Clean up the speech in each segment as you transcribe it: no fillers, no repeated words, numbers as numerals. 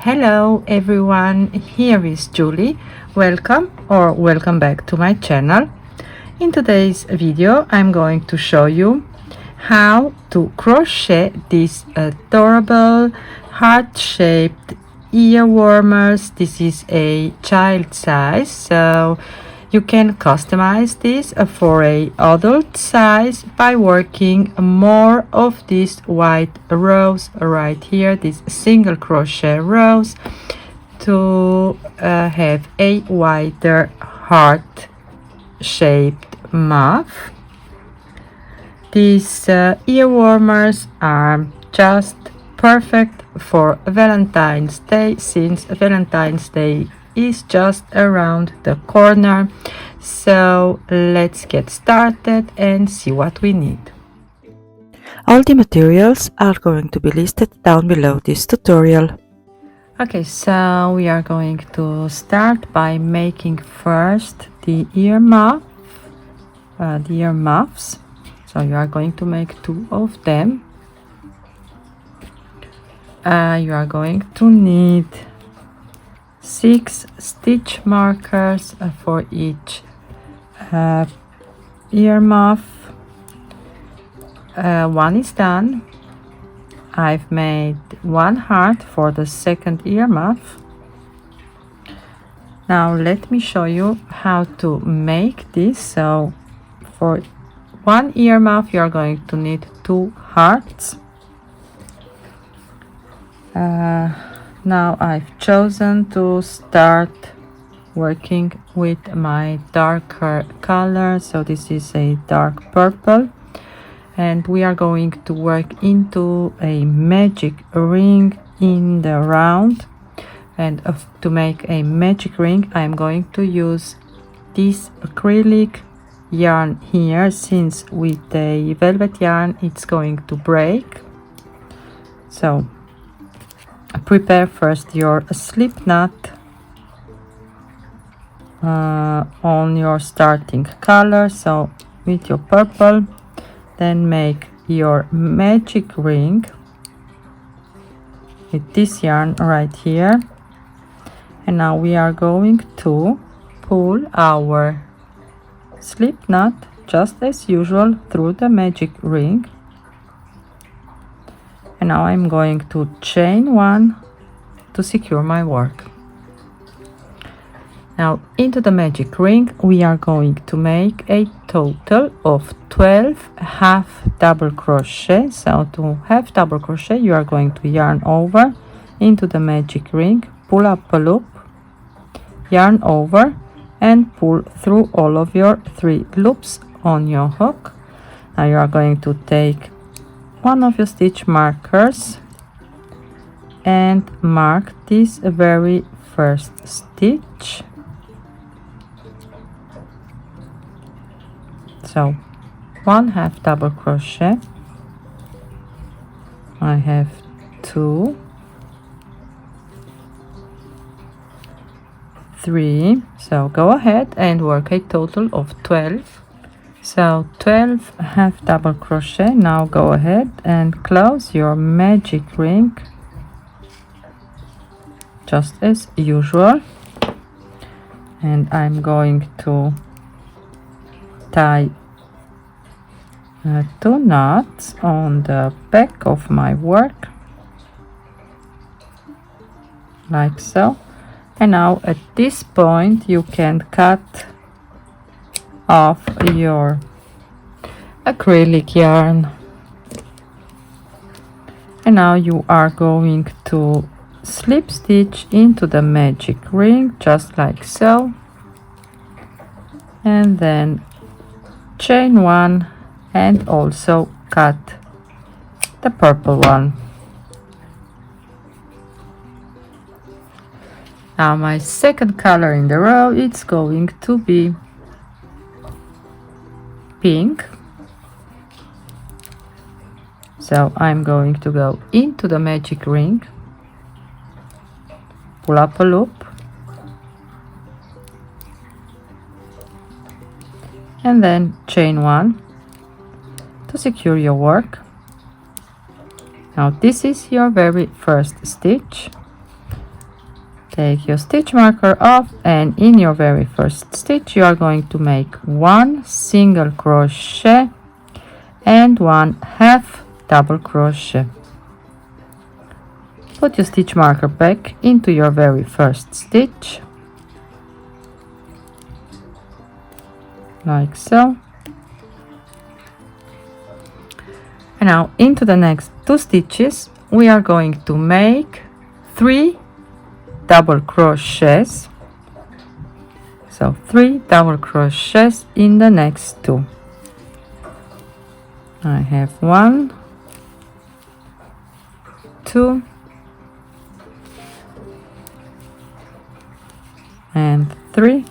Hello everyone, here is Julie. Welcome back to my channel. In today's video I'm going to show you how to crochet these adorable heart-shaped ear warmers. This is a child size, so you can customize this for a adult size by working more of these white rows right here, these single crochet rows, to have a wider heart shaped muff. These ear warmers are just perfect for Valentine's Day, since Valentine's Day is just around the corner. So let's get started and see what we need. All the materials are going to be listed down below this tutorial. Okay, so we are going to start by making first the ear muffs. So you are going to make 2 of them. You are going to need 6 stitch markers for each ear muff. One is done. I've made 1 heart for the second ear muff. Now let me show you how to make this. So for 1 ear muff you are going to need 2 hearts. Now I've chosen to start working with my darker color, so this is a dark purple, and we are going to work into a magic ring in the round. And to make a magic ring I'm going to use this acrylic yarn here, since with the velvet yarn it's going to break. So prepare first your slip knot on your starting color, so with your purple, then make your magic ring with this yarn right here. And now we are going to pull our slip knot just as usual through the magic ring. And now I'm going to chain 1 to secure my work. Now into the magic ring we are going to make a total of 12 half double crochet. So to half double crochet you are going to yarn over into the magic ring, pull up a loop, yarn over, and pull through all of your 3 loops on your hook. Now you are going to take one of your stitch markers and mark this very first stitch. So 1 half double crochet. I have 2, 3, so go ahead and work a total of 12. So 12 half double crochet. Now go ahead and close your magic ring just as usual, and I'm going to tie 2 knots on the back of my work like so. And now at this point you can cut off your acrylic yarn. And now you are going to slip stitch into the magic ring just like so, and then chain 1 and also cut the purple one. Now my second color in the row, it's going to be pink. So I'm going to go into the magic ring, pull up a loop, and then chain 1 to secure your work. Now this is your very first stitch. take your stitch marker off, and in your very first stitch you are going to make 1 single crochet and 1 half double crochet. Put your stitch marker back into your very first stitch, like so. And now into the next 2 stitches we are going to make 3 double crochets. So 3 double crochets in the next 2. I have 1, 2, and 3.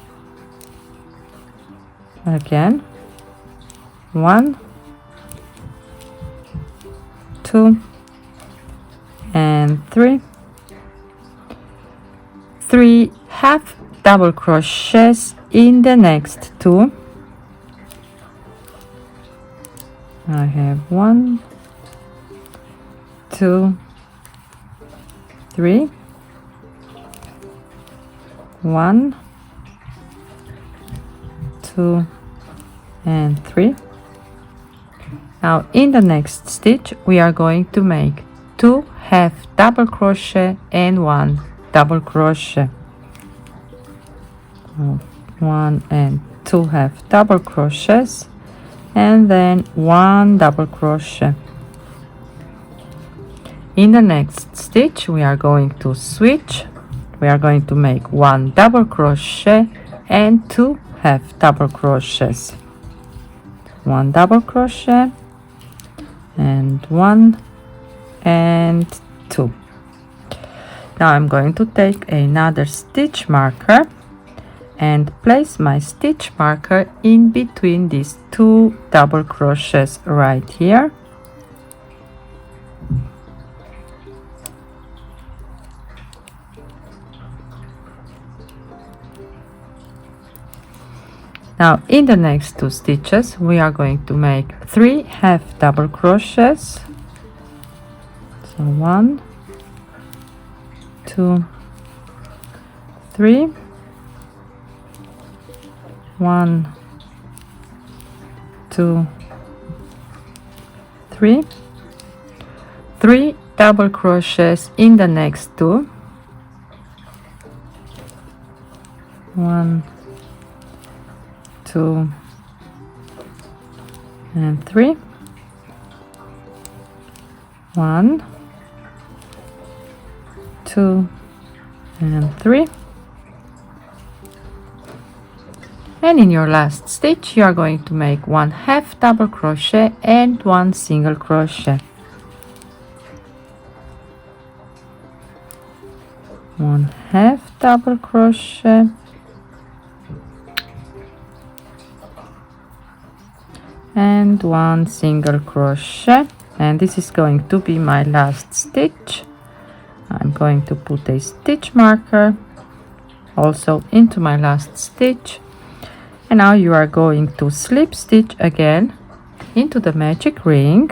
Again, 1, 2, and 3. 3 half double crochets in the next 2. I have 1, 2, 3, 1, 2, and 3. Now in the next stitch we are going to make 2 half double crochet and 1 double crochet. 1 and 2 half double crochets, and then 1 double crochet. In the next stitch we are going to switch. We are going to make 1 double crochet and 2 half double crochets. 1 double crochet and 1 and 2. Now I'm going to take another stitch marker and place my stitch marker in between these 2 double crochets right here. Now in the next 2 stitches we are going to make 3 half double crochets. So 1, 2, 3, 1, 2, 3, 3 double crochets in the next 2. 1, 2, and 3. 1, 2, and 3. And in your last stitch you are going to make 1 half double crochet and 1 single crochet. 1 half double crochet and 1 single crochet, and this is going to be my last stitch. I'm going to put a stitch marker also into my last stitch, and now you are going to slip stitch again into the magic ring,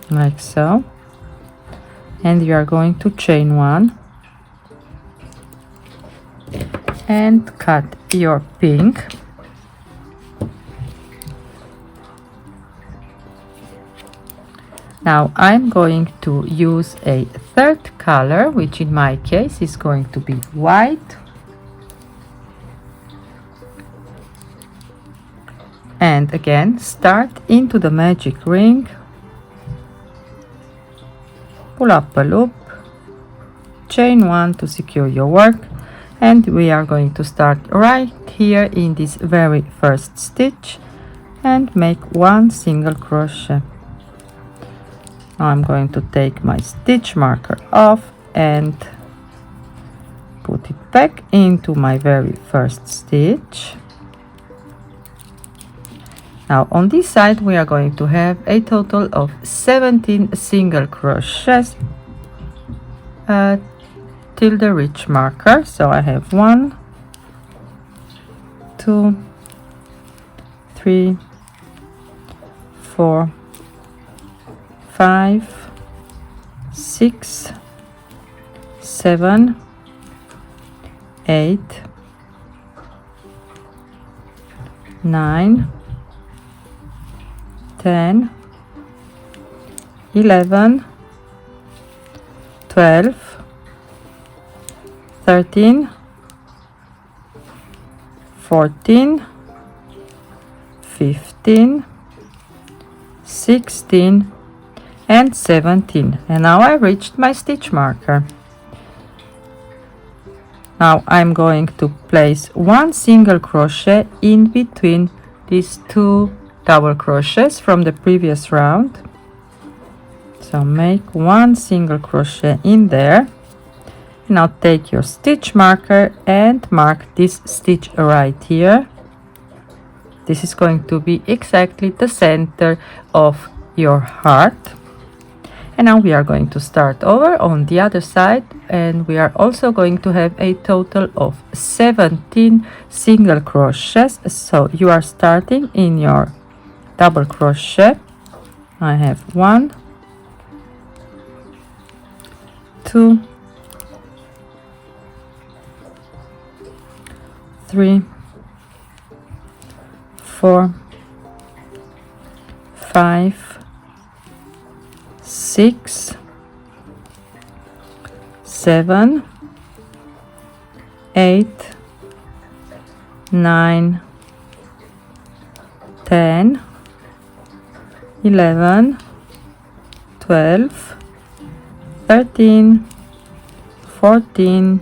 like so, and you are going to chain 1 and cut your pink. Now I'm going to use a third color, which in my case is going to be white. And again, start into the magic ring, pull up a loop, chain 1 to secure your work, and we are going to start right here in this very first stitch and make 1 single crochet. Now I'm going to take my stitch marker off and put it back into my very first stitch. Now on this side we are going to have a total of 17 single crochets till the reach marker. So I have 1, 2, 3, 4, 5, 6, 7, 8, 9, 10, 11, 12, 13, 14, 15, 16, and 17. And now I reached my stitch marker. Now I'm going to place one single crochet in between these two double crochets from the previous round. So make one single crochet in there. Now take your stitch marker and mark this stitch right here. This is going to be exactly the center of your heart. And now we are going to start over on the other side, and we are also going to have a total of 17 single crochets. So you are starting in your double crochet. I have 1, 2, 3, 4, 5, 6, 7, 8, 9, 10, 11, 12, 13, 14,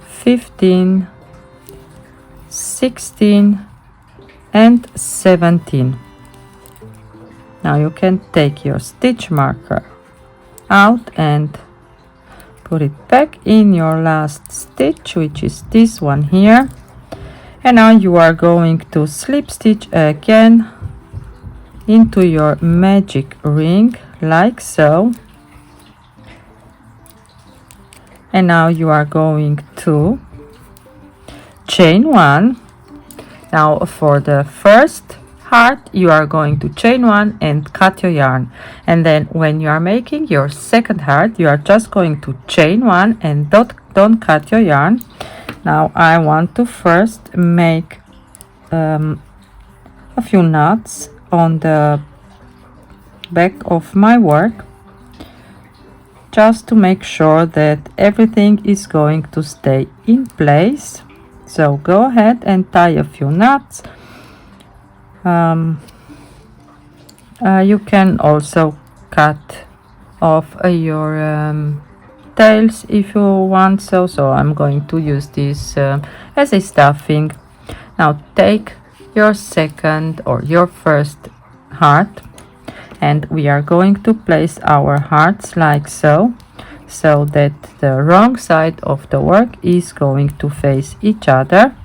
15, 16, and 17. Now you can take your stitch marker out and put it back in your last stitch, which is this one here. And now you are going to slip stitch again into your magic ring, like so. And now you are going to chain 1. Now for the first heart you are going to chain 1 and cut your yarn, and then when you are making your second heart you are just going to chain 1 and don't cut your yarn. Now I want to first make a few knots on the back of my work, just to make sure that everything is going to stay in place. So go ahead and tie a few knots. You can also cut off your tails if you want so I'm going to use this as a stuffing. Now take your second or your first heart, and we are going to place our hearts like so that the wrong side of the work is going to face each other.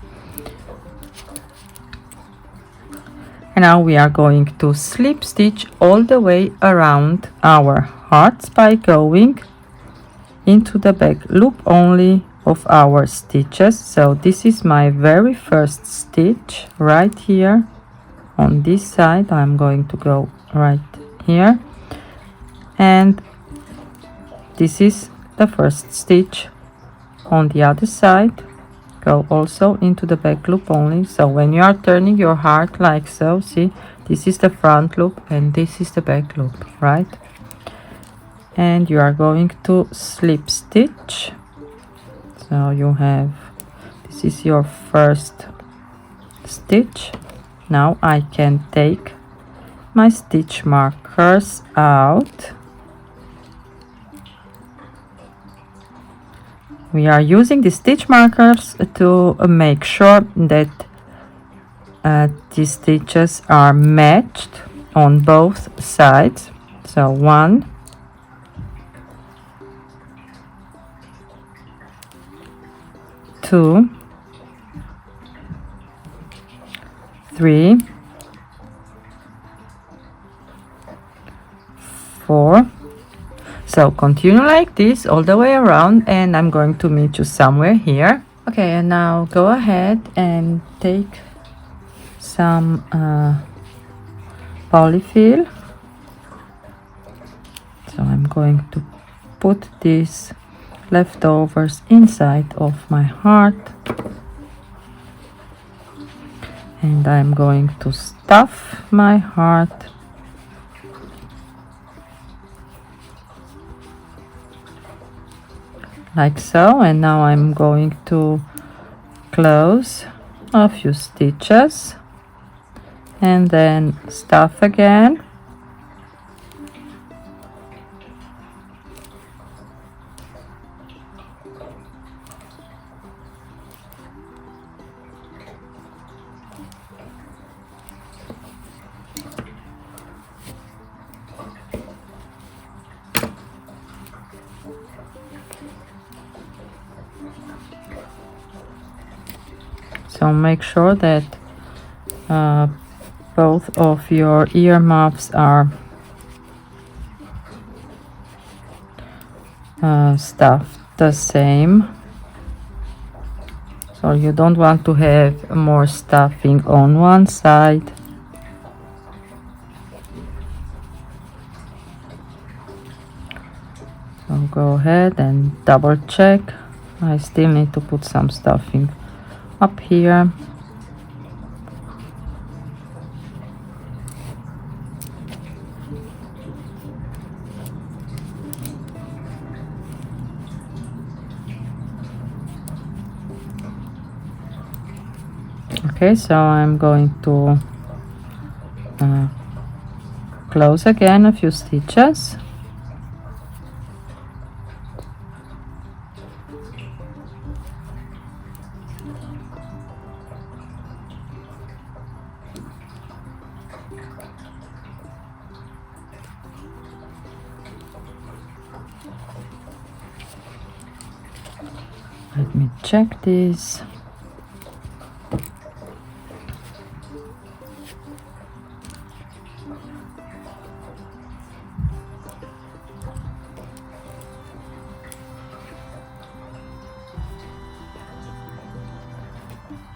And now we are going to slip stitch all the way around our hearts by going into the back loop only of our stitches. So this is my very first stitch right here on this side. I'm going to go right here, and this is the first stitch on the other side. Go also into the back loop only. So when you are turning your heart like so, see, this is the front loop and this is the back loop, right? And you are going to slip stitch. So you have, this is your first stitch. Now I can take my stitch markers out. We are using the stitch markers to make sure that these stitches are matched on both sides. So 1, 2, 3, 4. So continue like this all the way around, and I'm going to meet you somewhere here. Okay, and now go ahead and take some polyfill. So I'm going to put this leftovers inside of my heart, and I'm going to stuff my heart like so. And now I'm going to close a few stitches and then stuff again. So make sure that both of your earmuffs are stuffed the same. So you don't want to have more stuffing on one side. So go ahead and double check. I still need to put some stuffing up here. Okay, so I'm going to close again a few stitches. Let me check this.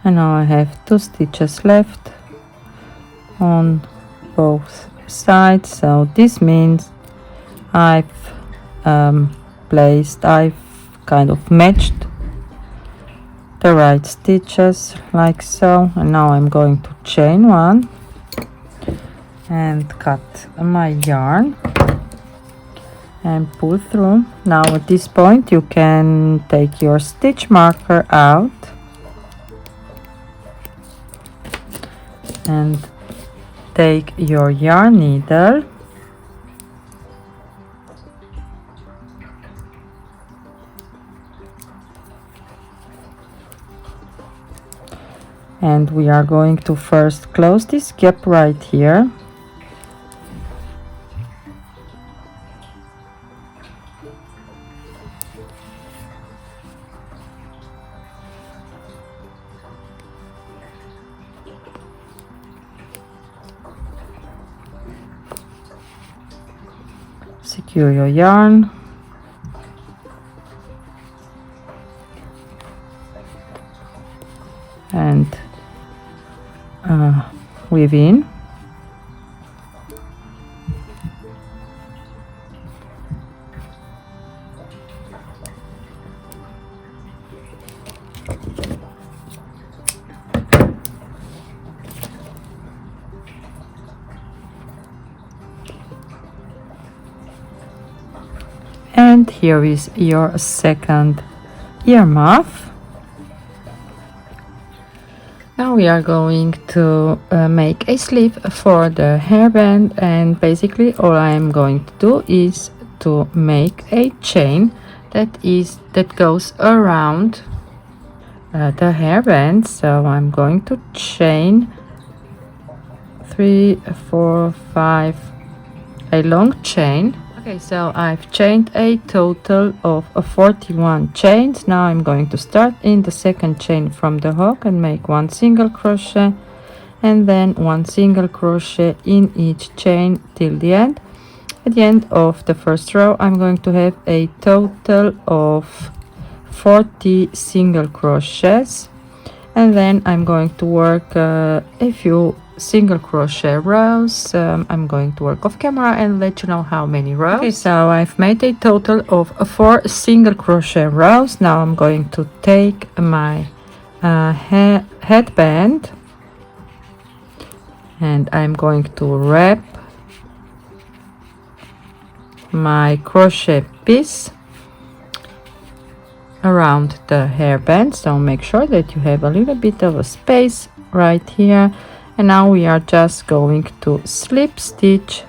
And now I have 2 stitches left on both sides, so this means I've kind of matched the right stitches like so. And now I'm going to chain 1 and cut my yarn and pull through. Now at this point you can take your stitch marker out and take your yarn needle and we are going to first close this gap right here. Secure your yarn and weave in. And here is your second earmuff. Now we are going to make a sleeve for the hairband, and basically all I am going to do is to make a chain that goes around the hairband. So I'm going to chain 3, 4, 5, a long chain. Okay, so I've chained a total of 41 chains. Now I'm going to start in the second chain from the hook and make 1 single crochet and then 1 single crochet in each chain till the end. At the end of the first row I'm going to have a total of 40 single crochets, and then I'm going to work a few single crochet rows. I'm going to work off camera and let you know how many rows. Okay, so I've made a total of 4 single crochet rows. Now I'm going to take my headband and I'm going to wrap my crochet piece around the hairband, so make sure that you have a little bit of a space right here. And now we are just going to slip stitch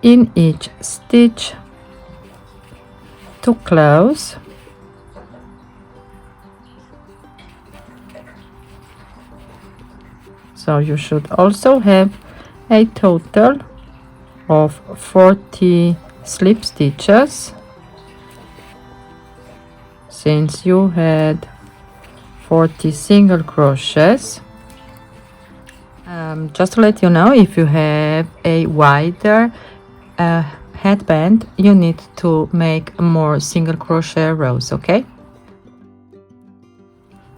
in each stitch to close. So you should also have a total of 40 slip stitches, since you had 40 single crochets. Just to let you know, if you have a wider headband, you need to make more single crochet rows. Okay,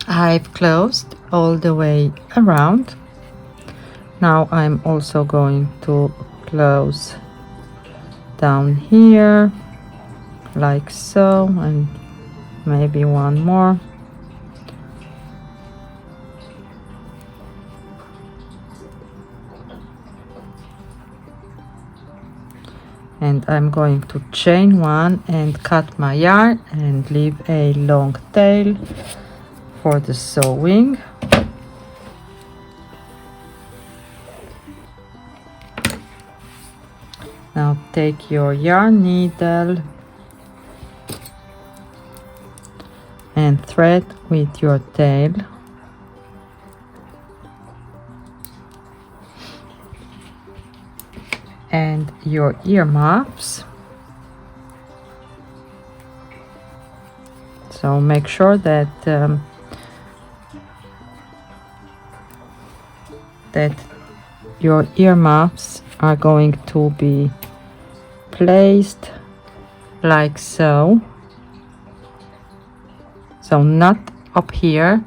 I've closed all the way around. Now I'm also going to close down here like so, and maybe one more. And I'm going to chain one and cut my yarn and leave a long tail for the sewing. Now take your yarn needle and thread with your tail. And your earmuffs. So make sure that your earmuffs are going to be placed like so. So not up here,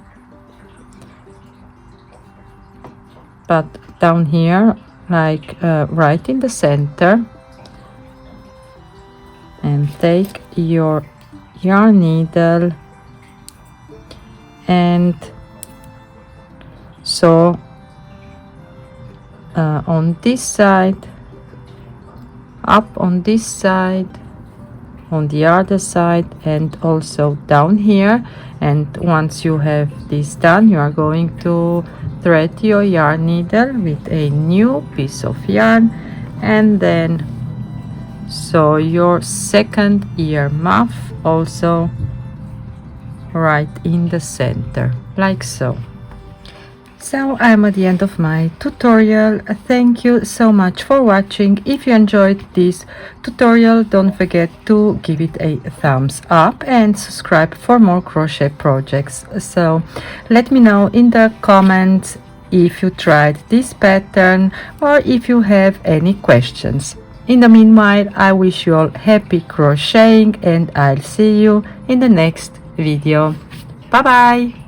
but down here, like right in the center. And take your yarn needle and sew on this side, up on this side, on the other side, and also down here. And once you have this done, you are going to thread your yarn needle with a new piece of yarn and then sew your second earmuff also right in the center, like so. So I'm at the end of my tutorial. Thank you so much for watching. If you enjoyed this tutorial, don't forget to give it a thumbs up and subscribe for more crochet projects. So let me know in the comments if you tried this pattern or if you have any questions. In the meanwhile, I wish you all happy crocheting and I'll see you in the next video. Bye bye!